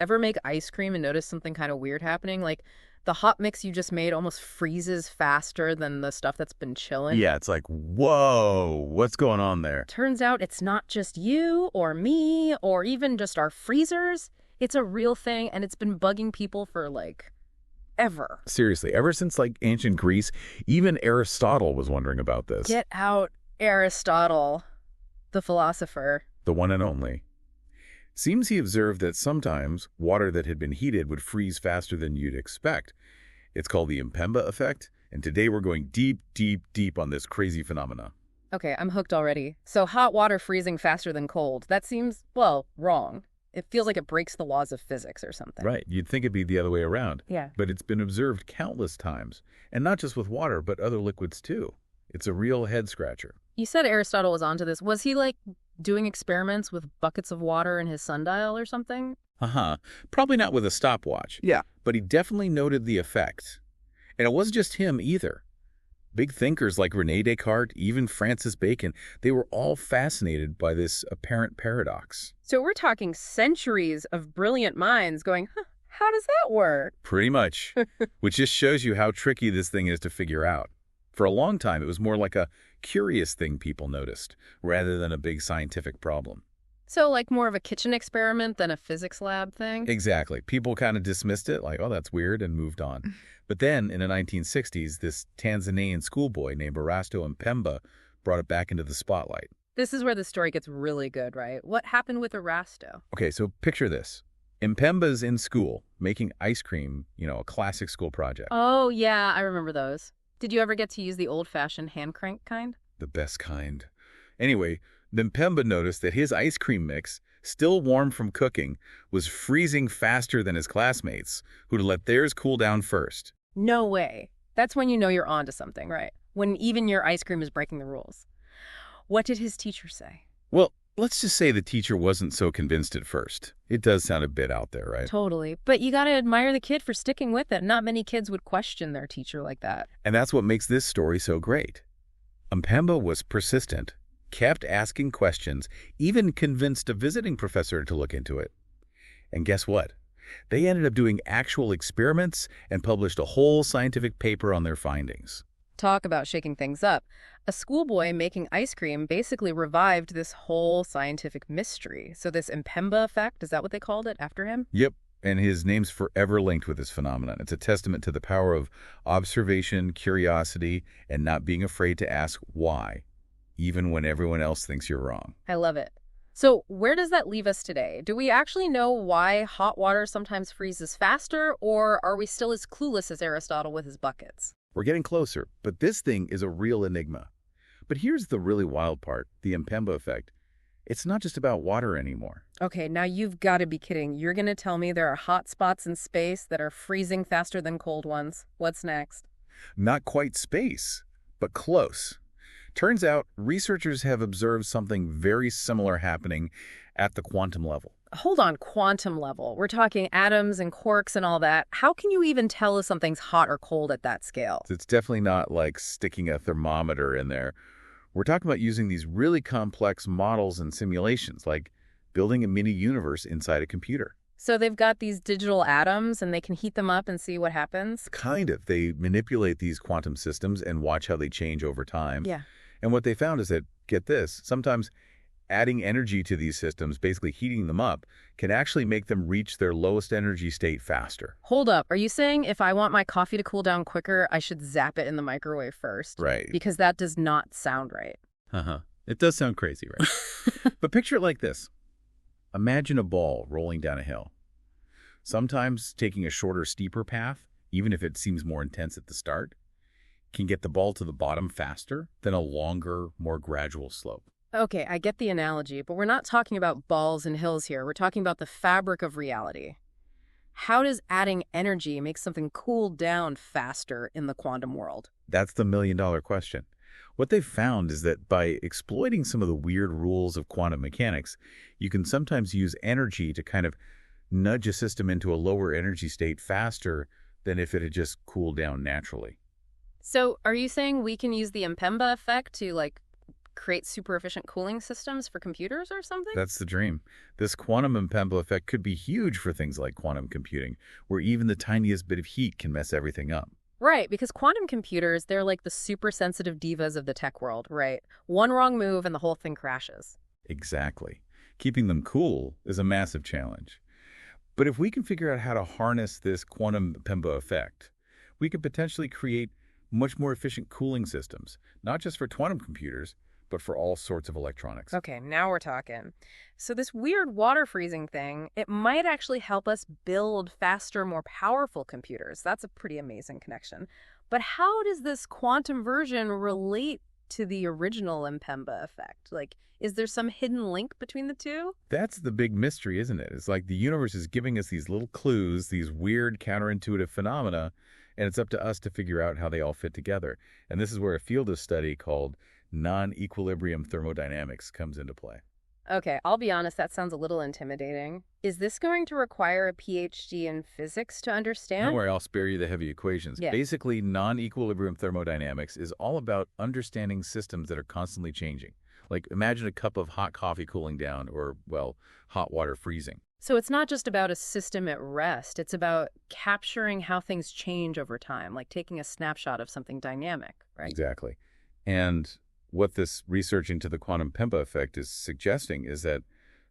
Ever make ice cream and notice something kind of weird happening? Like the hot mix you just made almost freezes faster than the stuff that's been chilling? Yeah, it's like, whoa, what's going on there? Turns out it's not just you or me or even just our freezers. It's a real thing, and it's been bugging people for, like, ever. Seriously, ever since like ancient Greece, even Aristotle was wondering about this. Get out, Aristotle, the philosopher. The one and only. Seems he observed that sometimes water that had been heated would freeze faster than you'd expect. It's called the Mpemba Effect, and today we're going deep, deep, deep on this crazy phenomena. Okay, I'm hooked already. So hot water freezing faster than cold. That seems, well, wrong. It feels like it breaks the laws of physics or something. Right, you'd think it'd be the other way around. Yeah. But it's been observed countless times, and not just with water, but other liquids too. It's a real head-scratcher. You said Aristotle was onto this. Was he, like, doing experiments with buckets of water in his sundial or something? Uh-huh. Probably not with a stopwatch. Yeah. But he definitely noted the effect. And it wasn't just him either. Big thinkers like René Descartes, even Francis Bacon, they were all fascinated by this apparent paradox. So we're talking centuries of brilliant minds going, huh, how does that work? Pretty much. Which just shows you how tricky this thing is to figure out. For a long time, it was more like a curious thing people noticed, rather than a big scientific problem. So like more of a kitchen experiment than a physics lab thing? Exactly. People kind of dismissed it, like, oh, that's weird, and moved on. But then, in the 1960s, this Tanzanian schoolboy named Erasto Mpemba brought it back into the spotlight. This is where the story gets really good, right? What happened with Erasto? Okay, so picture this. Mpemba's in school, making ice cream, a classic school project. Oh, yeah, I remember those. Did you ever get to use the old-fashioned hand crank kind? The best kind. Anyway, Mpemba noticed that his ice cream mix, still warm from cooking, was freezing faster than his classmates, who'd let theirs cool down first. No way. That's when you know you're onto something, right? When even your ice cream is breaking the rules. What did his teacher say? Well, let's just say the teacher wasn't so convinced at first. It does sound a bit out there, right? Totally. But you gotta admire the kid for sticking with it. Not many kids would question their teacher like that. And that's what makes this story so great. Mpemba was persistent, kept asking questions, even convinced a visiting professor to look into it. And guess what? They ended up doing actual experiments and published a whole scientific paper on their findings. Talk about shaking things up. A schoolboy making ice cream basically revived this whole scientific mystery. So this Mpemba effect, is that what they called it after him? Yep, and his name's forever linked with this phenomenon. It's a testament to the power of observation, curiosity, and not being afraid to ask why, even when everyone else thinks you're wrong. I love it. So where does that leave us today? Do we actually know why hot water sometimes freezes faster, or are we still as clueless as Aristotle with his buckets? We're getting closer, but this thing is a real enigma. But here's the really wild part, the Mpemba effect. It's not just about water anymore. Okay, now you've got to be kidding. You're going to tell me there are hot spots in space that are freezing faster than cold ones. What's next? Not quite space, but close. Turns out, researchers have observed something very similar happening at the quantum level. Hold on, quantum level. We're talking atoms and quarks and all that. How can you even tell if something's hot or cold at that scale? It's definitely not like sticking a thermometer in there. We're talking about using these really complex models and simulations, like building a mini universe inside a computer. So they've got these digital atoms and they can heat them up and see what happens? Kind of. They manipulate these quantum systems and watch how they change over time. Yeah. And what they found is that, get this, sometimes adding energy to these systems, basically heating them up, can actually make them reach their lowest energy state faster. Hold up. Are you saying if I want my coffee to cool down quicker, I should zap it in the microwave first? Right. Because that does not sound right. Uh-huh. It does sound crazy, right? But picture it like this. Imagine a ball rolling down a hill. Sometimes taking a shorter, steeper path, even if it seems more intense at the start, can get the ball to the bottom faster than a longer, more gradual slope. Okay, I get the analogy, but we're not talking about balls and hills here. We're talking about the fabric of reality. How does adding energy make something cool down faster in the quantum world? That's the million-dollar question. What they've found is that by exploiting some of the weird rules of quantum mechanics, you can sometimes use energy to kind of nudge a system into a lower energy state faster than if it had just cooled down naturally. So are you saying we can use the Mpemba effect to, like, create super efficient cooling systems for computers or something? That's the dream. This quantum Mpemba effect could be huge for things like quantum computing, where even the tiniest bit of heat can mess everything up. Right, because quantum computers, they're like the super sensitive divas of the tech world, right? One wrong move and the whole thing crashes. Exactly. Keeping them cool is a massive challenge. But if we can figure out how to harness this quantum Mpemba effect, we could potentially create much more efficient cooling systems, not just for quantum computers, but for all sorts of electronics. Okay, now we're talking. So this weird water freezing thing, it might actually help us build faster, more powerful computers. That's a pretty amazing connection. But how does this quantum version relate to the original Mpemba effect? Like, is there some hidden link between the two? That's the big mystery, isn't it? It's like the universe is giving us these little clues, these weird counterintuitive phenomena, and it's up to us to figure out how they all fit together. And this is where a field of study called non-equilibrium thermodynamics comes into play. Okay, I'll be honest, that sounds a little intimidating. Is this going to require a PhD in physics to understand? Don't worry, I'll spare you the heavy equations. Yeah. Basically, non-equilibrium thermodynamics is all about understanding systems that are constantly changing. Like, imagine a cup of hot coffee cooling down or, well, hot water freezing. So it's not just about a system at rest, it's about capturing how things change over time, like taking a snapshot of something dynamic, right? Exactly. And what this research into the quantum Mpemba effect is suggesting is that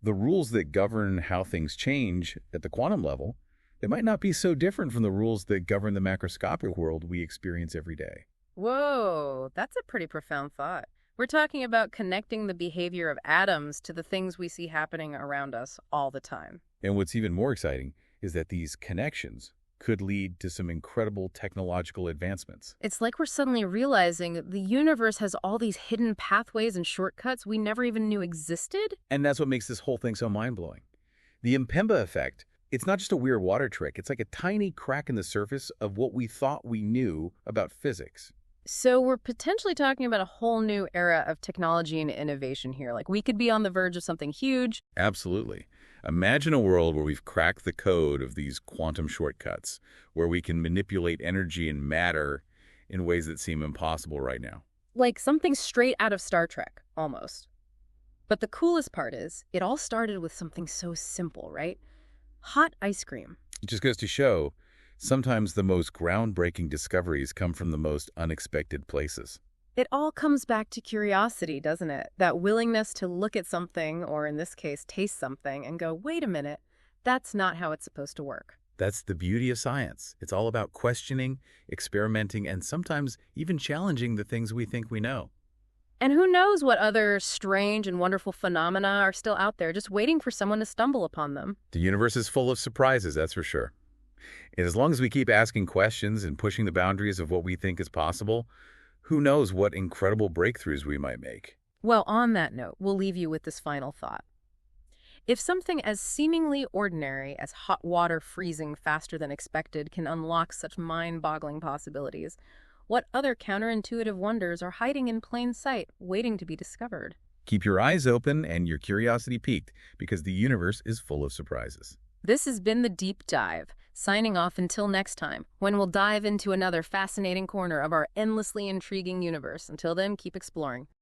the rules that govern how things change at the quantum level, they might not be so different from the rules that govern the macroscopic world we experience every day. Whoa, that's a pretty profound thought. We're talking about connecting the behavior of atoms to the things we see happening around us all the time. And what's even more exciting is that these connections could lead to some incredible technological advancements. It's like we're suddenly realizing the universe has all these hidden pathways and shortcuts we never even knew existed. And that's what makes this whole thing so mind-blowing. The Mpemba effect, it's not just a weird water trick. It's like a tiny crack in the surface of what we thought we knew about physics. So we're potentially talking about a whole new era of technology and innovation here. Like we could be on the verge of something huge. Absolutely. Imagine a world where we've cracked the code of these quantum shortcuts, where we can manipulate energy and matter in ways that seem impossible right now. Like something straight out of Star Trek, almost. But the coolest part is, it all started with something so simple, right? Hot ice cream. It just goes to show, sometimes the most groundbreaking discoveries come from the most unexpected places. It all comes back to curiosity, doesn't it? That willingness to look at something, or in this case, taste something, and go, wait a minute, that's not how it's supposed to work. That's the beauty of science. It's all about questioning, experimenting, and sometimes even challenging the things we think we know. And who knows what other strange and wonderful phenomena are still out there, just waiting for someone to stumble upon them. The universe is full of surprises, that's for sure. And as long as we keep asking questions and pushing the boundaries of what we think is possible, who knows what incredible breakthroughs we might make. Well, on that note, we'll leave you with this final thought. If something as seemingly ordinary as hot water freezing faster than expected can unlock such mind-boggling possibilities, what other counterintuitive wonders are hiding in plain sight, waiting to be discovered? Keep your eyes open and your curiosity piqued, because the universe is full of surprises. This has been The Deep Dive, signing off until next time, when we'll dive into another fascinating corner of our endlessly intriguing universe. Until then, keep exploring.